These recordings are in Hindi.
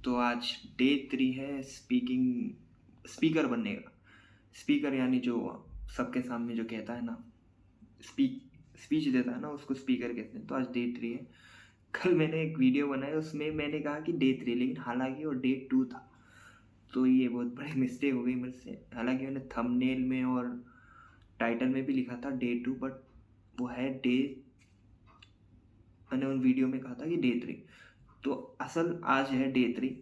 तो आज डे 3 है स्पीकर बनने का। स्पीकर यानी जो सबके सामने जो कहता है ना, स्पीच स्पीच देता है ना, उसको स्पीकर कहते हैं। तो आज डे 3 है। कल मैंने एक वीडियो बनाया, उसमें मैंने कहा कि डे 3, लेकिन हालांकि वो डे 2 था। तो ये बहुत बड़ी मिस्टेक हो गई मेरे से। हालांकि मैंने थंबनेल में और टाइटल में भी लिखा था डे 2, बट वो है मैंने उन वीडियो में कहा था कि डे 3। तो असल आज है डे 3।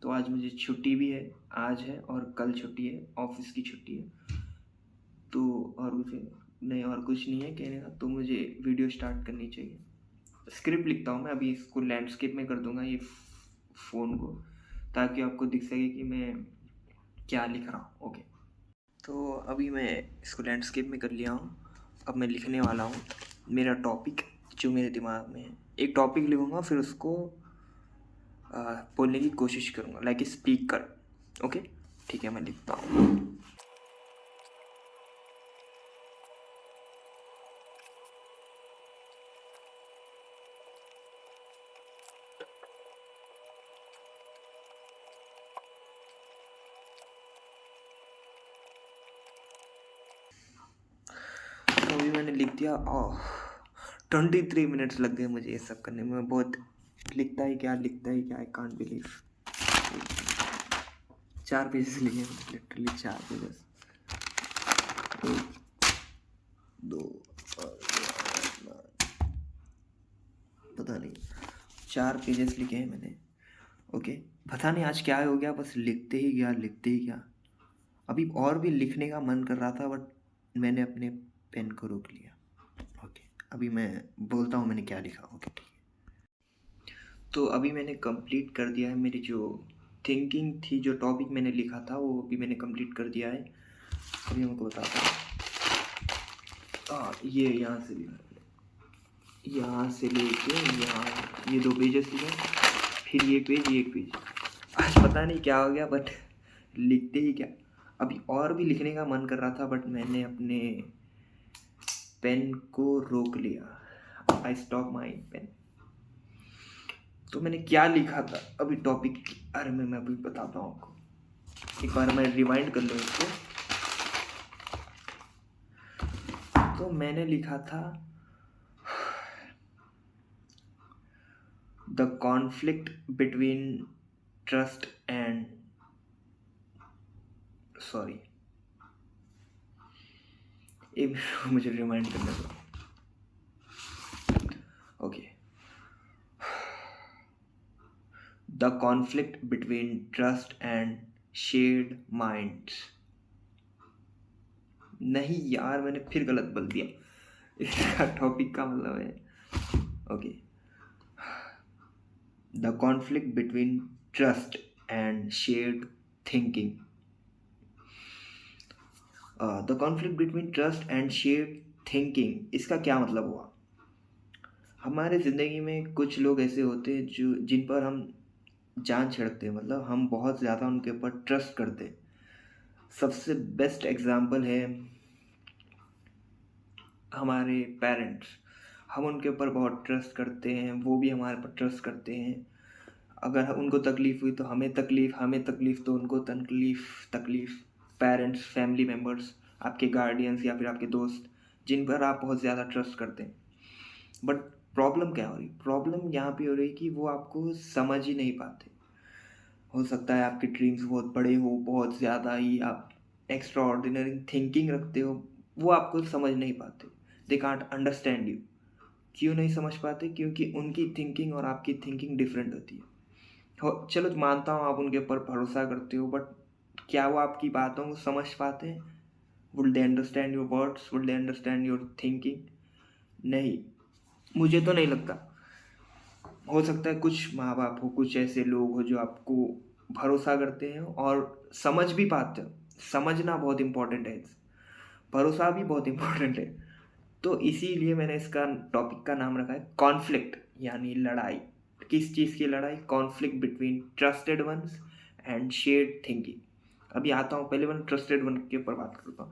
तो आज मुझे छुट्टी भी है, आज है, और कल छुट्टी है, ऑफिस की छुट्टी है। तो और मुझे नहीं, और कुछ नहीं है कहने का। तो मुझे वीडियो स्टार्ट करनी चाहिए। स्क्रिप्ट लिखता हूँ मैं अभी, इसको लैंडस्केप में कर दूंगा ये फ़ोन को, ताकि आपको दिख सके कि मैं क्या लिख रहा हूँ। ओके, तो अभी मैं इसको लैंडस्केप में कर लिया हूँ। अब मैं लिखने वाला हूँ मेरा टॉपिक जो मेरे दिमाग में है। एक टॉपिक लिखूँगा, फिर उसको बोलने की कोशिश करूँगा, लाइक स्पीक कर। ओके, ठीक है, मैं लिखता हूँ। तो अभी मैंने लिख दिया। 23 मिनट्स लग गए मुझे ये सब करने में। बहुत लिखता ही क्या, आई कांट बिलीव। 4 पेजेस लिखे मैंने, लिटरली 4 पेजेस। 1, 2 और पता नहीं, 4 पेजेस लिखे हैं मैंने। ओके, पता नहीं आज क्या हो गया, बस लिखते ही गया। अभी और भी लिखने का मन कर रहा था, बट मैंने अपने पेन को रोक लिया। ओके, अभी मैं बोलता हूँ मैंने क्या लिखा। ओके, ठीक है। तो अभी मैंने कंप्लीट कर दिया है। मेरी जो थिंकिंग थी, जो टॉपिक मैंने लिखा था, वो अभी मैंने कंप्लीट कर दिया है। अभी हमको बताता हूँ। ये यहाँ से लेके यहाँ, ये 2 पेजेस लिखे, फिर ये एक पेज। आज पता नहीं क्या हो गया, बट लिखते ही क्या। अभी और भी लिखने का मन कर रहा था, बट मैंने अपने पेन को रोक लिया। I stop my pen. तो मैंने क्या लिखा था अभी टॉपिक, अरे मैं अभी बताता हूँ आपको। एक बार मैं रिवाइंड कर लूँ इसको। तो मैंने लिखा था the conflict between trust and, sorry, एक मुझे रिमाइंड करने दो। Okay, the conflict between trust and shared minds. नहीं यार, मैंने फिर गलत बोल दिया। इसका टॉपिक का मतलब है, okay, the conflict between trust and shared thinking. The conflict between trust and shared thinking, इसका क्या मतलब हुआ। हमारे ज़िंदगी में कुछ लोग ऐसे होते हैं जो जिन पर हम जान छिड़कते हैं, मतलब हम बहुत ज़्यादा उनके ऊपर ट्रस्ट करते हैं। सबसे बेस्ट एग्जांपल है हमारे पेरेंट्स। हम उनके ऊपर बहुत ट्रस्ट करते हैं, वो भी हमारे पर ट्रस्ट करते हैं। अगर उनको तकलीफ़ हुई तो हमें तकलीफ़ तो उनको तकलीफ़। पेरेंट्स, फैमिली मेम्बर्स, आपके गार्डियंस या फिर आपके दोस्त, जिन पर आप बहुत ज़्यादा ट्रस्ट करते हैं। बट प्रॉब्लम क्या हो रही, प्रॉब्लम यहाँ पे हो रही कि वो आपको समझ ही नहीं पाते। हो सकता है आपके ड्रीम्स बहुत बड़े हो, बहुत ज़्यादा ही आप एक्स्ट्रा ऑर्डिनरी थिंकिंग रखते हो, वो आपको समझ नहीं पाते। They can't understand you. क्यों नहीं समझ पाते? क्योंकि उनकी थिंकिंग और आपकी थिंकिंग डिफरेंट होती है। चलो मानता हूँ आप उनके ऊपर भरोसा करते हो, बट क्या वो आपकी बातों को समझ पाते हैं? Would they understand your words? Would they understand your thinking? नहीं, मुझे तो नहीं लगता। हो सकता है कुछ माँ बाप हो, कुछ ऐसे लोग हो जो आपको भरोसा करते हैं और समझ भी पाते हो। समझना बहुत इम्पोर्टेंट है, भरोसा भी बहुत इम्पोर्टेंट है। तो इसीलिए मैंने इसका टॉपिक का नाम रखा है कॉन्फ्लिक्ट, यानी लड़ाई। किस चीज़ की लड़ाई? Conflict between trusted ones and shared thinking. अभी आता हूँ, पहले मैं ट्रस्टेड वन के ऊपर बात करता हूँ।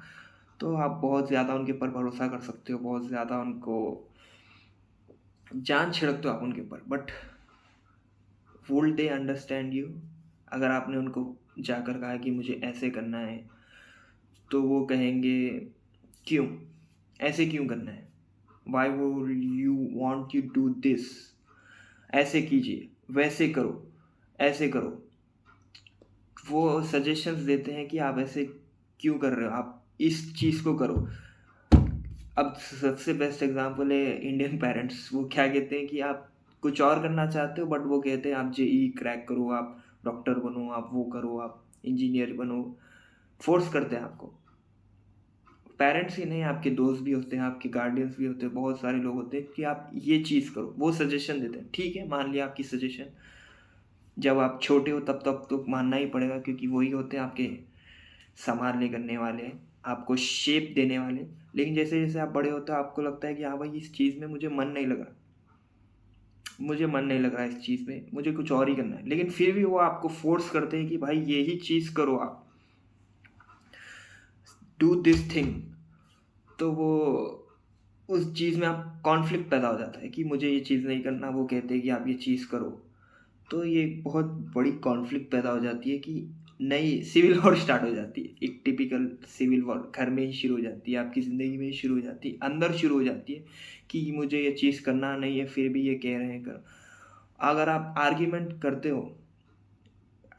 तो आप बहुत ज़्यादा उनके ऊपर भरोसा कर सकते हो, बहुत ज़्यादा उनको जान छिड़कते हो आप उनके ऊपर, but would they understand you? अगर आपने उनको जाकर कहा कि मुझे ऐसे करना है, तो वो कहेंगे क्यों, ऐसे क्यों करना है, why would you want you do this, ऐसे कीजिए, वैसे करो, ऐसे करो। वो सजेशंस देते हैं कि आप ऐसे क्यों कर रहे हो, आप इस चीज़ को करो। अब सबसे बेस्ट एग्जांपल है इंडियन पेरेंट्स। वो क्या कहते हैं कि आप कुछ और करना चाहते हो, बट वो कहते हैं आप जेई क्रैक करो, आप डॉक्टर बनो, आप वो करो, आप इंजीनियर बनो। फोर्स करते हैं आपको। पेरेंट्स ही नहीं, आपके दोस्त भी होते हैं, आपके गार्डियंस भी होते हैं, बहुत सारे लोग होते हैं कि आप ये चीज़ करो, वो सजेशन देते हैं। ठीक है, मान लिया आपकी सजेशन। जब आप छोटे हो तब तो मानना ही पड़ेगा, क्योंकि वही होते हैं आपके संभालने करने वाले, आपको शेप देने वाले। लेकिन जैसे जैसे आप बड़े होते हो, आपको लगता है कि हाँ भाई, इस चीज़ में मुझे मन नहीं लग रहा, मुझे मन नहीं लग रहा इस चीज़ में, मुझे कुछ और ही करना है। लेकिन फिर भी वो आपको फोर्स करते हैं कि भाई यही चीज़ करो, आप डू दिस थिंग। तो वो उस चीज़ में आप कॉन्फ्लिक्ट पैदा हो जाता है कि मुझे ये चीज़ नहीं करना, वो कहते हैं कि आप ये चीज़ करो। तो ये बहुत बड़ी कॉन्फ्लिक्ट पैदा हो जाती है कि नई सिविल वॉर स्टार्ट हो जाती है। एक टिपिकल सिविल वॉर घर में ही शुरू हो जाती है, आपकी ज़िंदगी में ही शुरू हो जाती है, अंदर शुरू हो जाती है कि मुझे ये चीज़ करना नहीं है, फिर भी ये कह रहे हैं कर। अगर आप आर्ग्यूमेंट करते हो,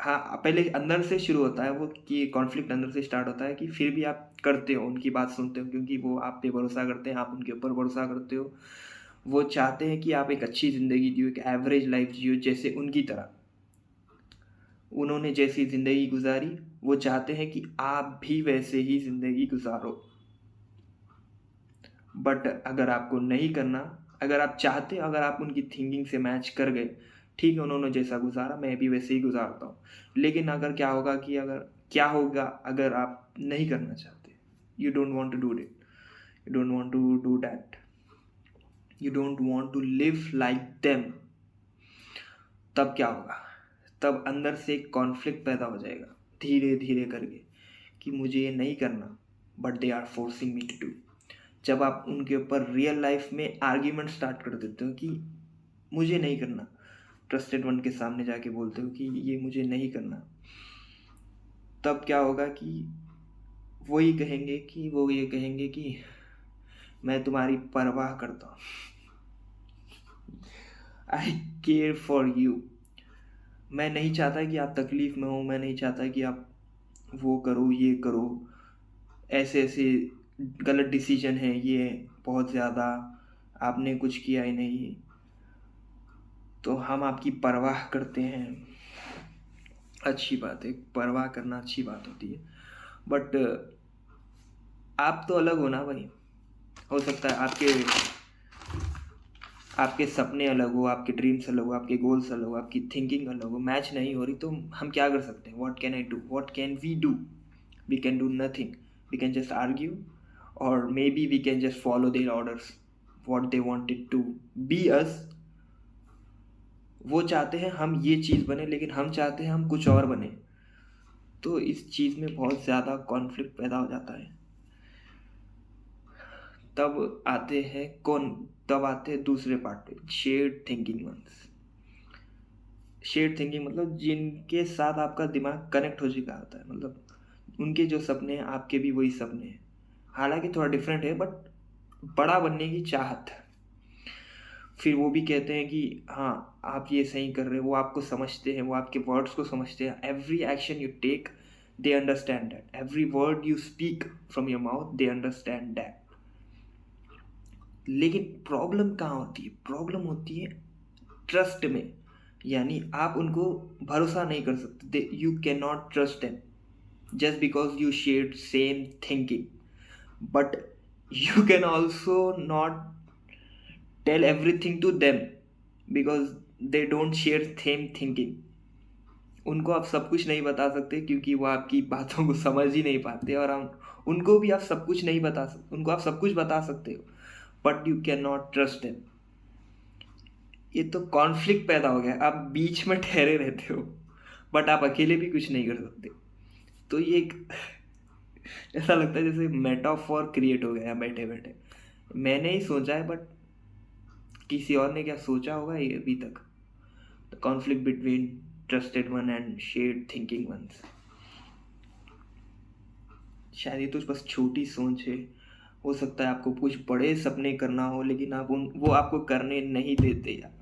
हाँ, पहले अंदर से शुरू होता है वो कि कॉन्फ्लिक्ट अंदर से स्टार्ट होता है कि फिर भी आप करते हो, उनकी बात सुनते हो, क्योंकि वो आप पे भरोसा करते हैं, आप उनके ऊपर भरोसा करते हो। वो चाहते हैं कि आप एक अच्छी ज़िंदगी जियो, एक एवरेज लाइफ जियो, जैसे उनकी तरह। उन्होंने जैसी ज़िंदगी गुजारी, वो चाहते हैं कि आप भी वैसे ही ज़िंदगी गुजारो। बट अगर आपको नहीं करना, अगर आप चाहते, अगर आप उनकी थिंकिंग से मैच कर गए, ठीक है, उन्होंने जैसा गुजारा मैं भी वैसे ही गुजारता हूँ। लेकिन अगर क्या होगा कि अगर आप नहीं करना चाहते, you don't want to do it, you don't want to do that, you don't want to live like them, तब क्या होगा? तब अंदर से एक कॉन्फ्लिक्ट पैदा हो जाएगा धीरे धीरे करके कि मुझे ये नहीं करना, but they are forcing me to do. जब आप उनके ऊपर रियल लाइफ में आर्ग्यूमेंट स्टार्ट कर देते हो कि मुझे नहीं करना, ट्रस्टेड वन के सामने जाके बोलते हो कि ये मुझे नहीं करना, तब क्या होगा कि वो ये कहेंगे कि मैं तुम्हारी परवाह करता हूँ, आई केयर फॉर यू। मैं नहीं चाहता कि आप तकलीफ़ में हो, मैं नहीं चाहता कि आप वो करो, ये करो, ऐसे ऐसे गलत डिसीजन है ये, बहुत ज़्यादा आपने कुछ किया ही नहीं, तो हम आपकी परवाह करते हैं। अच्छी बात है, परवाह करना अच्छी बात होती है, बट आप तो अलग हो ना भाई। हो सकता है आपके सपने अलग हो, आपके ड्रीम्स अलग हो, आपके गोल्स अलग हो, आपकी थिंकिंग अलग हो, मैच नहीं हो रही, तो हम क्या कर सकते हैं? What can I do, what can we do? We can do nothing, we can just argue, और maybe we can just follow their orders, what they wanted to be us. वो चाहते हैं हम ये चीज़ बने, लेकिन हम चाहते हैं हम कुछ और बने। तो इस चीज़ में बहुत ज़्यादा कॉन्फ्लिक्ट पैदा हो जाता है। तब आते हैं दूसरे पार्ट पे, shared thinking ones. Shared thinking मतलब जिनके साथ आपका दिमाग कनेक्ट हो चुका होता है, मतलब उनके जो सपने हैं आपके भी वही सपने हैं, हालांकि थोड़ा डिफरेंट है, बट बड़ा बनने की चाहत। फिर वो भी कहते हैं कि हाँ, आप ये सही कर रहे हो, वो आपको समझते हैं, वो आपके वर्ड्स को समझते हैं। Every action you take, they understand that. Every word you speak from your mouth, they understand that. लेकिन प्रॉब्लम कहाँ होती है? प्रॉब्लम होती है ट्रस्ट में। यानी आप उनको भरोसा नहीं कर सकते, you can not trust them just because you shared same thinking, but you can also not tell everything to them because they don't share same thinking. उनको आप सब कुछ नहीं बता सकते क्योंकि वो आपकी बातों को समझ ही नहीं पाते, और हम उनको भी आप सब कुछ नहीं बता सकते। उनको आप सब कुछ बता सकते हो, but you can not trust them. ये तो कॉन्फ्लिक्ट पैदा हो गया, आप बीच में ठहरे रहते हो, बट आप अकेले भी कुछ नहीं कर सकते। तो ये एक ऐसा लगता है जैसे मेटाफॉर क्रिएट हो गया बैठे बैठे। मैंने ही सोचा है, बट किसी और ने क्या सोचा होगा ये अभी तक। The conflict between trusted one and shared thinking ones. शायद ये तो बस छोटी सोच है, हो सकता है आपको कुछ बड़े सपने करना हो लेकिन आप वो आपको करने नहीं देते यार,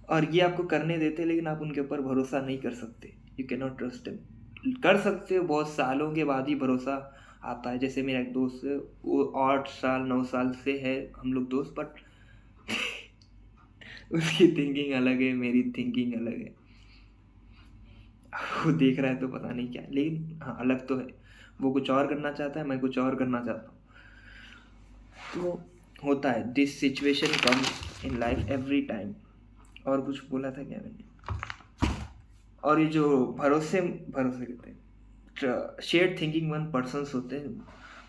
और ये आपको करने देते लेकिन आप उनके ऊपर भरोसा नहीं कर सकते। You can not trust them. कर सकते हो बहुत सालों के बाद ही भरोसा आता है। जैसे मेरा एक दोस्त है, वो 8 साल 9 साल से है हम लोग दोस्त, बट उसकी थिंकिंग अलग है, मेरी थिंकिंग अलग है। वो देख रहा है तो पता नहीं क्या है, लेकिन हाँ अलग तो है। वो कुछ और करना चाहता है, मैं कुछ और करना चाहता हूँ। तो होता है, this situation comes in life every time. और कुछ बोला था क्या मैंने? और ये जो भरोसे कहते हैं, शेयर्ड थिंकिंग वन पर्सन्स होते हैं,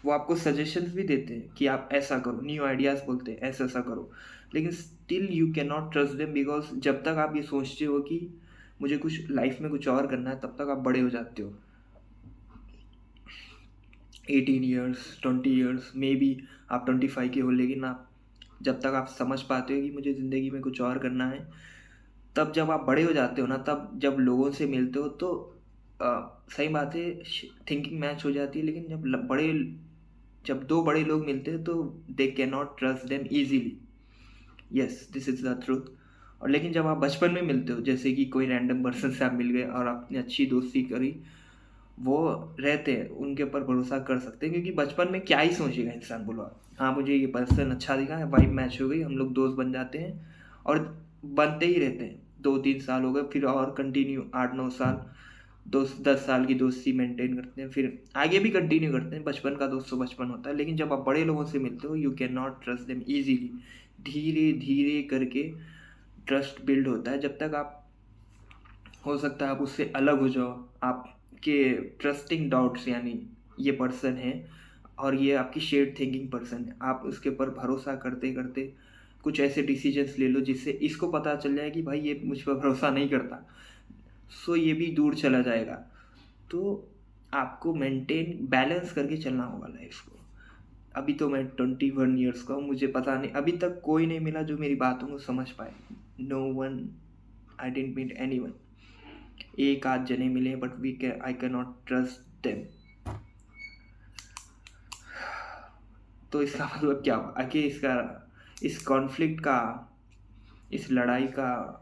वो आपको सजेशंस भी देते हैं कि आप ऐसा करो, न्यू आइडियाज़ बोलते हैं ऐसा ऐसा करो, लेकिन still you can not trust them, because जब तक आप ये सोचते हो कि मुझे कुछ लाइफ में कुछ और करना है, तब तक आप बड़े हो जाते हो। 18 ईयर्स 20 ईयर्स मे बी आप 25 के हो, लेकिन आप जब तक आप समझ पाते हो कि मुझे ज़िंदगी में कुछ और करना है, तब जब आप बड़े हो जाते हो ना, तब जब लोगों से मिलते हो तो सही बात है थिंकिंग मैच हो जाती है, लेकिन जब दो बड़े लोग मिलते हैं तो they can not trust them easily. Yes, this is the truth. और लेकिन जब आप बचपन में मिलते हो, जैसे कि कोई रैंडम पर्सन से आप मिल गए और आपने अच्छी दोस्ती करी, वो रहते हैं, उनके ऊपर भरोसा कर सकते हैं, क्योंकि बचपन में क्या ही सोचेगा इंसान, बोलो आप। हाँ मुझे ये पर्सन अच्छा दिखा है, वाइब मैच हो गई, हम लोग दोस्त बन जाते हैं और बनते ही रहते हैं। 2-3 साल हो गए, फिर और कंटिन्यू 8-9 साल, 10 साल की दोस्ती मेंटेन करते हैं, फिर आगे भी कंटिन्यू करते हैं। बचपन का दोस्त तो बचपन होता है, लेकिन जब आप बड़े लोगों से मिलते हो, you can not trust them easily. धीरे धीरे करके ट्रस्ट बिल्ड होता है। जब तक आप, हो सकता है आप उससे अलग हो जाओ, आपके ट्रस्टिंग डाउट्स, यानी ये पर्सन है और ये आपकी शेयर्ड थिंकिंग पर्सन है, आप उसके ऊपर भरोसा करते करते कुछ ऐसे डिसीजंस ले लो जिससे इसको पता चल जाए कि भाई ये मुझ पर भरोसा नहीं करता, सो ये भी दूर चला जाएगा। तो आपको मेंटेन बैलेंस करके चलना होगा लाइफ को। अभी तो मैं 21 ईयर्स का हूँ, मुझे पता नहीं, अभी तक कोई नहीं मिला जो मेरी बातों को समझ पाए। नो वन, आई डेंट मीट एनी वन। एक आध जने मिले, but I can not trust them. तो इसका मतलब क्या हुआ? आखिर इस कॉन्फ्लिक्ट का, इस लड़ाई का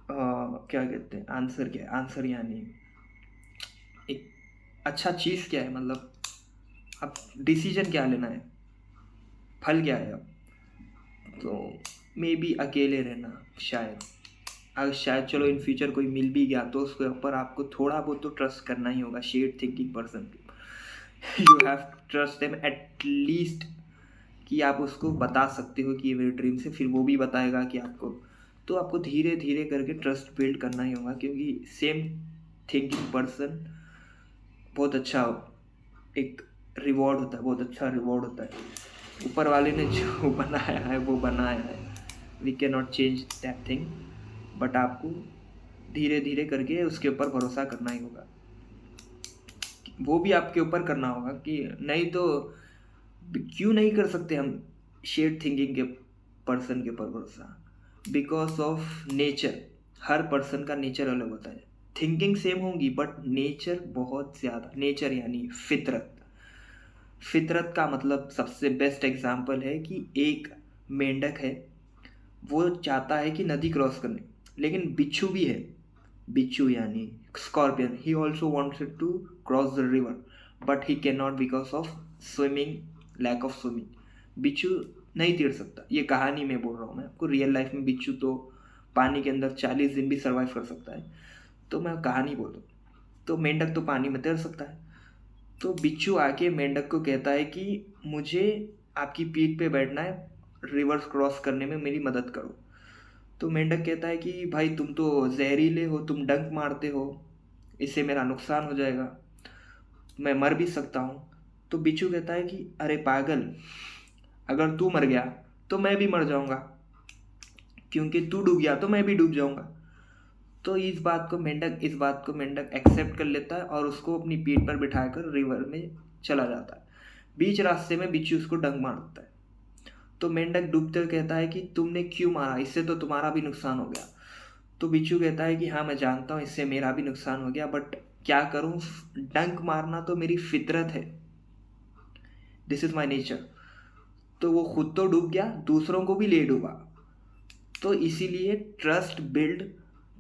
क्या कहते हैं, आंसर क्या है? आंसर यानी एक अच्छा चीज़ क्या है, मतलब अब डिसीजन क्या लेना है, फल क्या है? अब तो मे बी अकेले रहना, शायद। अगर शायद चलो इन फ्यूचर कोई मिल भी गया तो उसके ऊपर आपको थोड़ा बहुत तो ट्रस्ट करना ही होगा, शेयर्ड थिंकिंग पर्सन पे। You have trust them at least, कि आप उसको बता सकते हो कि ये मेरे ड्रीम्स है, फिर वो भी बताएगा कि आपको, तो आपको धीरे धीरे करके ट्रस्ट बिल्ड करना ही होगा, क्योंकि सेम थिंकिंग पर्सन बहुत अच्छा एक रिवॉर्ड होता है, बहुत अच्छा रिवॉर्ड होता है। ऊपर वाले ने जो बनाया है वो बनाया है, we can not change that thing, but आपको धीरे धीरे करके उसके ऊपर भरोसा करना ही होगा। वो भी आपके ऊपर करना होगा, कि नहीं तो क्यों नहीं कर सकते हम शेयर्ड थिंकिंग के पर्सन के ऊपर भरोसा? Because of nature, her person का नेचर अलग होता है। थिंकिंग सेम होंगी बट नेचर बहुत ज़्यादा, नेचर यानी फितरत। फितरत का मतलब सबसे बेस्ट एग्जांपल है कि एक मेंढक है, वो चाहता है कि नदी क्रॉस करने, लेकिन बिच्छू भी है, बिच्छू यानी scorpion, he also wants to cross the river, but he can not because of swimming, lack of swimming. बिच्छू नहीं तैर सकता, ये कहानी में बोल रहा हूँ मैं आपको। रियल लाइफ में बिच्छू तो पानी के अंदर 40 दिन भी सर्वाइव कर सकता है, तो मैं कहानी बोल रहा हूँ। तो मेंढक तो पानी में तैर सकता है, तो बिच्छू आके मेंढक को कहता है कि मुझे आपकी पीठ पे बैठना है, रिवर्स क्रॉस करने में मेरी मदद करो। तो मेंढक कहता है कि भाई तुम तो जहरीले हो, तुम डंक मारते हो, इससे मेरा नुकसान हो जाएगा, मैं मर भी सकता हूँ। तो बिच्छू कहता है कि अरे पागल, अगर तू मर गया तो मैं भी मर जाऊँगा, क्योंकि तू डूब गया तो मैं भी डूब जाऊँगा। तो इस बात को मेंढक एक्सेप्ट कर लेता है और उसको अपनी पीठ पर बिठाकर रिवर में चला जाता है। बीच रास्ते में बिच्छू उसको डंक मार देता है। तो मेंढक डूबते हुए कहता है कि तुमने क्यों मारा, इससे तो तुम्हारा भी नुकसान हो गया। तो बिच्छू कहता है कि हाँ मैं जानता हूँ इससे मेरा भी नुकसान हो गया, बट क्या करूँ, डंक मारना तो मेरी फितरत है, दिस इज माई नेचर। तो वो खुद तो डूब गया, दूसरों को भी ले डूबा। तो इसीलिए ट्रस्ट बिल्ड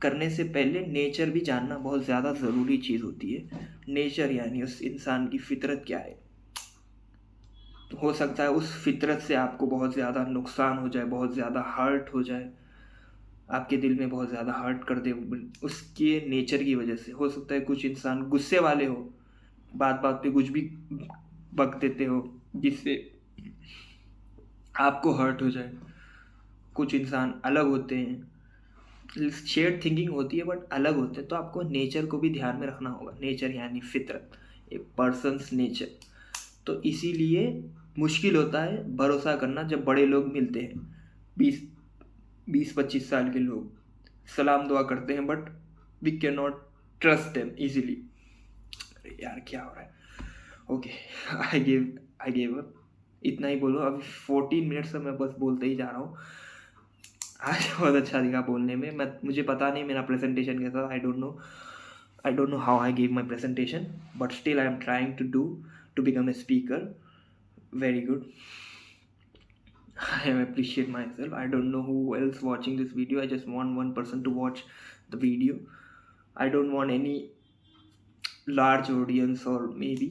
करने से पहले नेचर भी जानना बहुत ज़्यादा ज़रूरी चीज़ होती है। नेचर यानी उस इंसान की फितरत क्या है। हो सकता है उस फितरत से आपको बहुत ज़्यादा नुकसान हो जाए, बहुत ज़्यादा हर्ट हो जाए, आपके दिल में बहुत ज़्यादा हर्ट कर दे उसके नेचर की वजह से। हो सकता है कुछ इंसान गुस्से वाले हो, बात बात पे कुछ भी बक देते हो जिससे आपको हर्ट हो जाए। कुछ इंसान अलग होते हैं, शेयर्ड थिंकिंग होती है बट अलग होते हैं। तो आपको नेचर को भी ध्यान में रखना होगा। नेचर यानी फितरत, ए पर्सन्स नेचर। तो इसीलिए मुश्किल होता है भरोसा करना जब बड़े लोग मिलते हैं। 20-25 साल के लोग सलाम दुआ करते हैं but we can not trust them easily. अरे यार क्या हो रहा है। Okay, I give up. इतना ही बोलो, अभी 14 मिनट से मैं बस बोलते ही जा रहा हूँ। आज बहुत अच्छा दिखा बोलने में। मुझे पता नहीं मेरा प्रेजेंटेशन कैसा था, I don't know how I give my presentation, but still I am trying to become a speaker very good. I appreciate myself. I don't know who else watching this video. I just want one person to watch the video. I don't want any large audience or maybe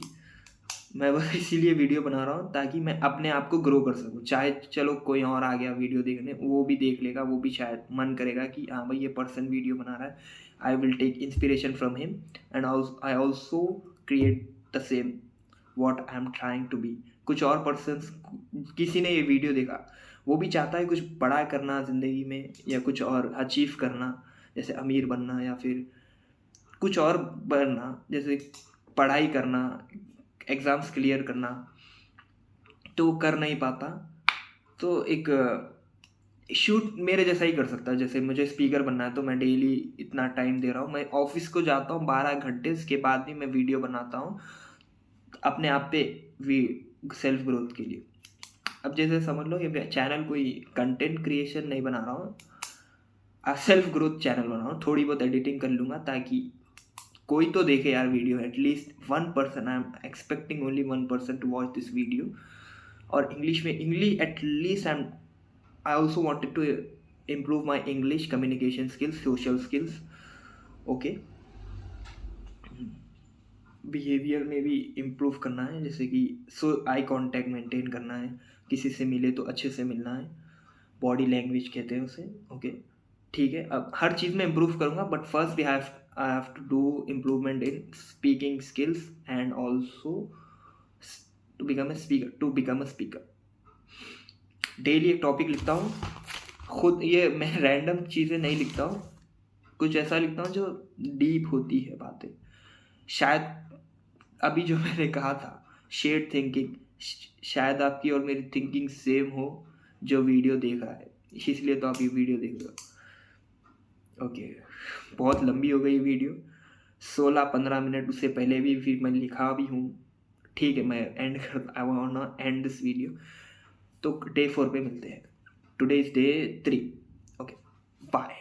मैं बस इसीलिए वीडियो बना रहा हूँ ताकि मैं अपने आप को ग्रो कर सकूँ। चाहे चलो कोई और आ गया वीडियो देखने, वो भी देख लेगा, वो भी शायद मन करेगा कि हाँ भाई ये पर्सन वीडियो बना रहा है, I will take inspiration from him and I also create the same what I am trying to be. कुछ और पर्सन्स, किसी ने ये वीडियो देखा, वो भी चाहता है कुछ बड़ा करना ज़िंदगी में या कुछ और अचीव करना, जैसे अमीर बनना या फिर कुछ और बनना, जैसे पढ़ाई करना, एग्ज़ाम्स क्लियर करना, तो वो कर नहीं पाता। तो एक शूट मेरे जैसा ही कर सकता है। जैसे मुझे स्पीकर बनना है तो मैं डेली इतना टाइम दे रहा हूँ, मैं ऑफिस को जाता हूँ 12 घंटे, उसके बाद भी मैं वीडियो बनाता हूँ अपने आप पे सेल्फ ग्रोथ के लिए। अब जैसे समझ लो ये चैनल कोई कंटेंट क्रिएशन नहीं बना रहा हूँ, सेल्फ ग्रोथ चैनल बना रहा हूँ। थोड़ी बहुत एडिटिंग कर लूँगा ताकि कोई तो देखे यार video, at least 1 person. I am expecting only 1 person to watch this video. और इंग्लिश में, English at least I also wanted to improve my English communication skills, social skills. Okay, behaviour में भी इम्प्रूव करना है, जैसे कि आई कांटेक्ट मेंटेन करना है, किसी से मिले तो अच्छे से मिलना है, बॉडी लैंग्वेज कहते हैं उसे। ओके ठीक है, अब हर चीज़ में इम्प्रूव करूँगा, but first I have to do improvement in speaking skills and also to become a speaker. Daily एक टॉपिक लिखता हूँ खुद, ये मैं रैंडम चीज़ें नहीं लिखता हूँ, कुछ ऐसा लिखता हूँ जो डीप होती है बातें। शायद अभी जो मैंने कहा था शेयर्ड थिंकिंग, शायद आपकी और मेरी थिंकिंग सेम हो जो वीडियो देख रहा है, इसलिए तो आप ये वीडियो देख रहे हो। ओके, बहुत लंबी हो गई वीडियो, 16-15 मिनट, उससे पहले भी फिर मैं लिखा भी हूँ। ठीक है, मैं I want end this video. तो डे 4 पे मिलते हैं। Today is day 3। Okay, bye.